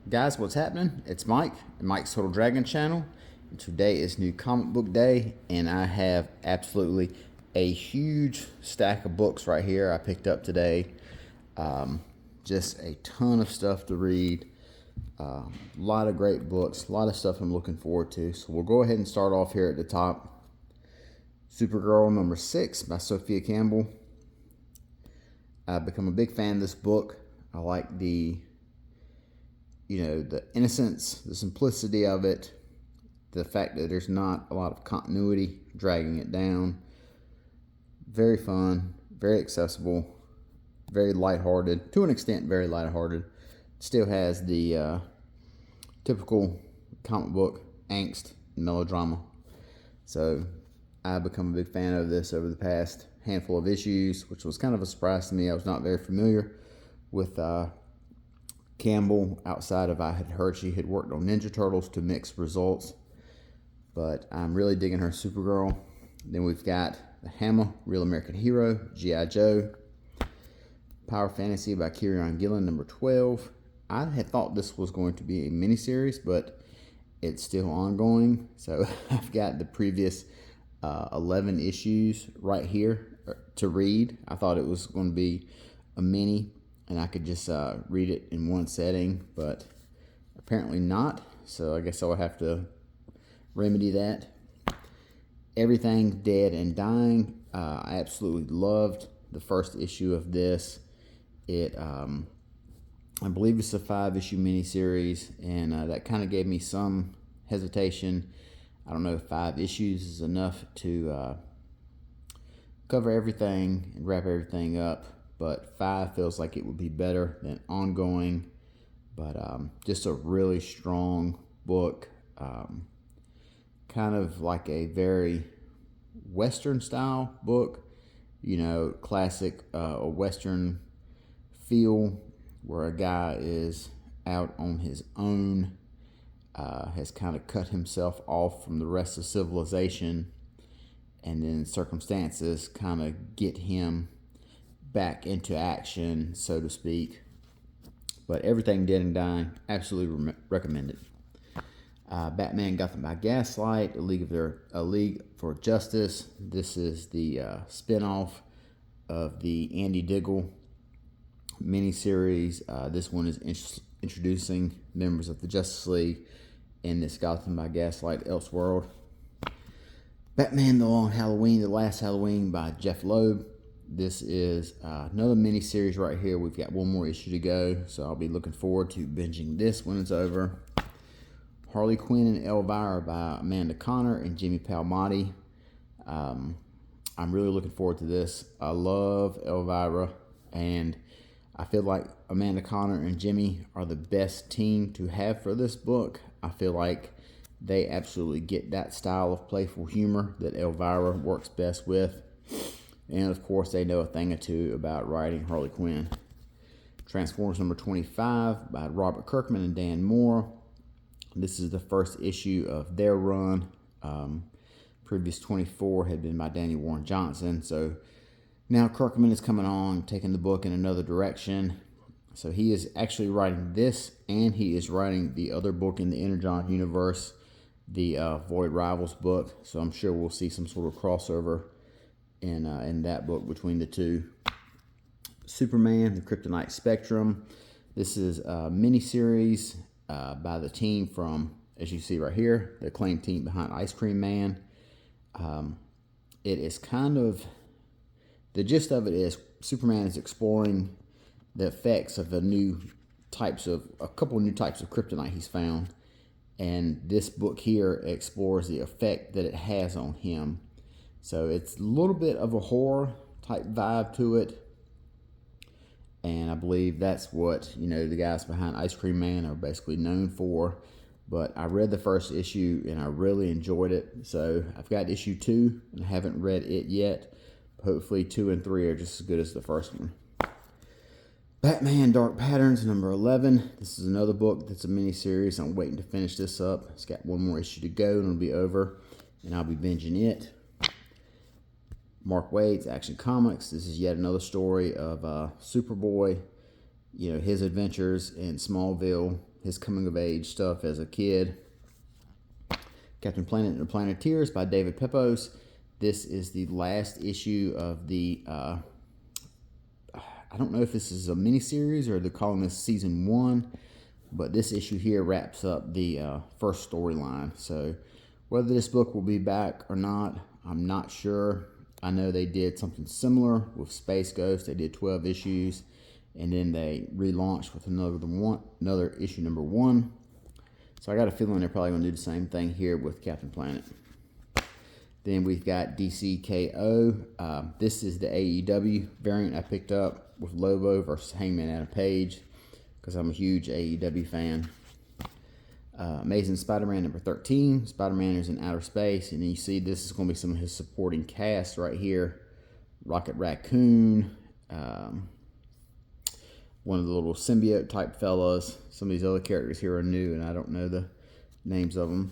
Guys, what's happening? It's Mike, Mike's Total Dragon channel. And today is new comic book day, and I have absolutely a huge stack of books right here I picked up today. Just a ton of stuff to read. A lot of great books, a lot of stuff I'm looking forward to. So we'll go ahead and start off here at the top. Supergirl number 6 by Sophia Campbell. I've become a big fan of this book. I like the innocence, the simplicity of it, the fact that there's not a lot of continuity dragging it down. Very fun, very accessible, very lighthearted, to an extent very lighthearted. Still has the typical comic book angst and melodrama. So I've become a big fan of this over the past handful of issues, which was kind of a surprise to me. I was not very familiar with Campbell outside of I had heard she had worked on Ninja Turtles to mixed results, but I'm really digging her Supergirl. Then we've got The Hammer, Real American Hero, G.I. Joe, Power Fantasy by Kieron Gillen, number 12. I had thought this was going to be a miniseries, but it's still ongoing. So I've got the previous 11 issues right here to read. I thought it was going to be a mini, and I could just read it in one setting, but apparently not. So I guess I'll have to remedy that. Everything Dead and Dying. I absolutely loved the first issue of this. It, I believe it's a 5-issue miniseries, and that kind of gave me some hesitation. I don't know if 5 issues is enough to cover everything and wrap everything up, but 5 feels like it would be better than ongoing. But just a really strong book, kind of like a very Western style book, classic Western feel, where a guy is out on his own, has kind of cut himself off from the rest of civilization, and then circumstances kind of get him back into action, so to speak. But Everything Dead and Dying, absolutely recommended. Batman Gotham by Gaslight, A League for Justice. This is the spinoff of the Andy Diggle miniseries. This one is introducing members of the Justice League in this Gotham by Gaslight Elseworld. Batman The Long Halloween, The Last Halloween by Jeff Loeb. This is another mini-series right here. We've got one more issue to go, so I'll be looking forward to binging this when it's over. Harley Quinn and Elvira by Amanda Conner and Jimmy Palmiotti. I'm really looking forward to this. I love Elvira, and I feel like Amanda Conner and Jimmy are the best team to have for this book. I feel like they absolutely get that style of playful humor that Elvira works best with. And, of course, they know a thing or two about writing Harley Quinn. Transformers number 25 by Robert Kirkman and Dan Moore. This is the first issue of their run. Previous 24 had been by Danny Warren Johnson. So now Kirkman is coming on, taking the book in another direction. So he is actually writing this, and he is writing the other book in the Energon universe, the Void Rivals book. So I'm sure we'll see some sort of crossover in that book between the two. Superman, The Kryptonite Spectrum. This is a miniseries by the team from, as you see right here, the acclaimed team behind Ice Cream Man. It is kind of, the gist of it is Superman is exploring the effects of a couple new types of kryptonite he's found. And this book here explores the effect that it has on him. So it's a little bit of a horror type vibe to it. And I believe that's what, the guys behind Ice Cream Man are basically known for. But I read the first issue and I really enjoyed it. So I've got issue 2 and I haven't read it yet. Hopefully 2 and 3 are just as good as the first one. Batman Dark Patterns number 11. This is another book that's a mini-series. I'm waiting to finish this up. It's got one more issue to go and it'll be over. And I'll be binging it. Mark Waid's Action Comics. This is yet another story of Superboy, his adventures in Smallville, his coming of age stuff as a kid. Captain Planet and the Planeteers by David Pepose. This is the last issue of the, I don't know if this is a miniseries or they're calling this season 1, but this issue here wraps up the first storyline. So whether this book will be back or not, I'm not sure. I know they did something similar with Space Ghost. They did 12 issues, and then they relaunched with another issue number 1. So I got a feeling they're probably going to do the same thing here with Captain Planet. Then we've got DCKO. This is the AEW variant I picked up with Lobo versus Hangman Adam Page because I'm a huge AEW fan. Amazing Spider-Man number 13. Spider-Man is in outer space, and then you see this is going to be some of his supporting cast right here. Rocket Raccoon, one of the little symbiote type fellas. Some of these other characters here are new, and I don't know the names of them.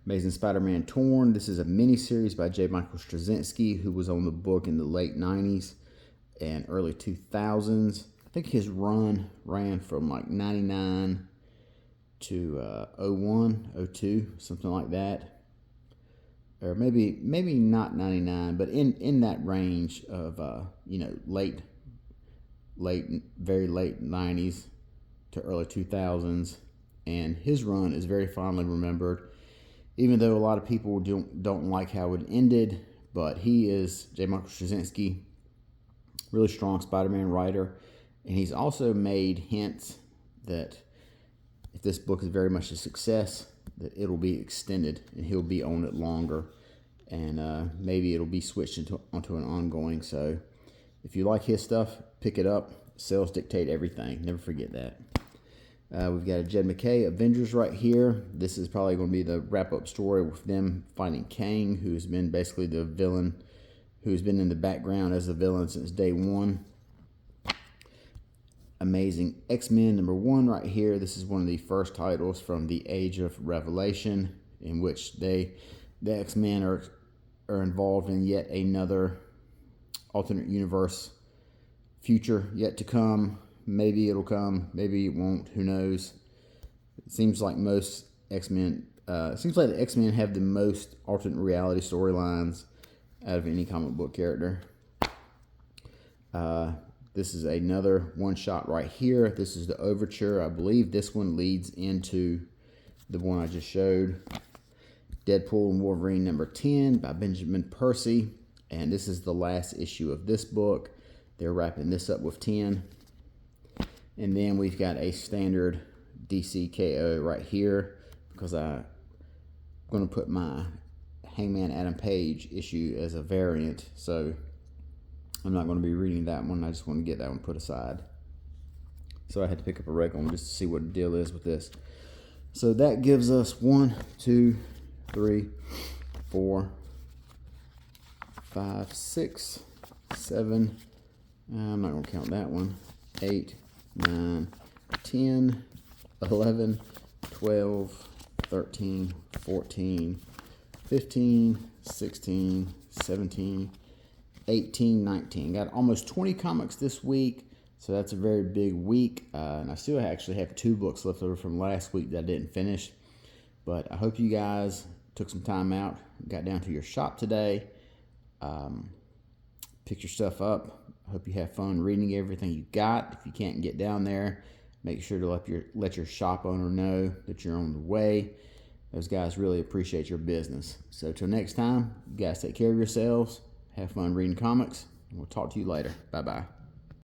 Amazing Spider-Man Torn. This is a mini-series by J. Michael Straczynski, who was on the book in the late 90s and early 2000s. I think his run ran from like 99 to 01, 02, something like that. Or maybe not 99, but in that range of, very late 90s to early 2000s. And his run is very fondly remembered, even though a lot of people don't like how it ended. But he is, J. Michael Straczynski, really strong Spider-Man writer. And he's also made hints that if this book is very much a success, that it'll be extended and he'll be on it longer. And maybe it'll be switched onto an ongoing. So if you like his stuff, pick it up. Sales dictate everything. Never forget that. We've got a Jed MacKay Avengers right here. This is probably going to be the wrap-up story with them fighting Kang, who's been basically the villain, who's been in the background as a villain since day 1. Amazing X-Men number 1 right here. This is one of the first titles from the Age of Revelation, in which the X-Men are involved in yet another alternate universe future yet to come. Maybe it'll come, maybe it won't, who knows. It seems like most X-Men, the X-Men have the most alternate reality storylines out of any comic book character. This is another one-shot right here. This is the Overture. I believe this one leads into the one I just showed. Deadpool and Wolverine number 10 by Benjamin Percy. And this is the last issue of this book. They're wrapping this up with 10. And then we've got a standard DCKO right here because I'm going to put my Hangman Adam Page issue as a variant. So I'm not going to be reading that one. I just want to get that one put aside. So I had to pick up a regular one just to see what the deal is with this. So that gives us 1, 2, 3, 4, 5, 6, 7. I'm not going to count that one. 8, 9, 10, 11, 12, 13, 14, 15, 16, 17, 18, 19. Got almost 20 comics this week, so that's a very big week. And I still actually have 2 books left over from last week that I didn't finish. But I hope you guys took some time out, got down to your shop today, picked your stuff up. I hope you have fun reading everything you got. If you can't get down there, make sure to let your shop owner know that you're on the way. Those guys really appreciate your business. So till next time, you guys take care of yourselves. Have fun reading comics. And we'll talk to you later. Bye-bye.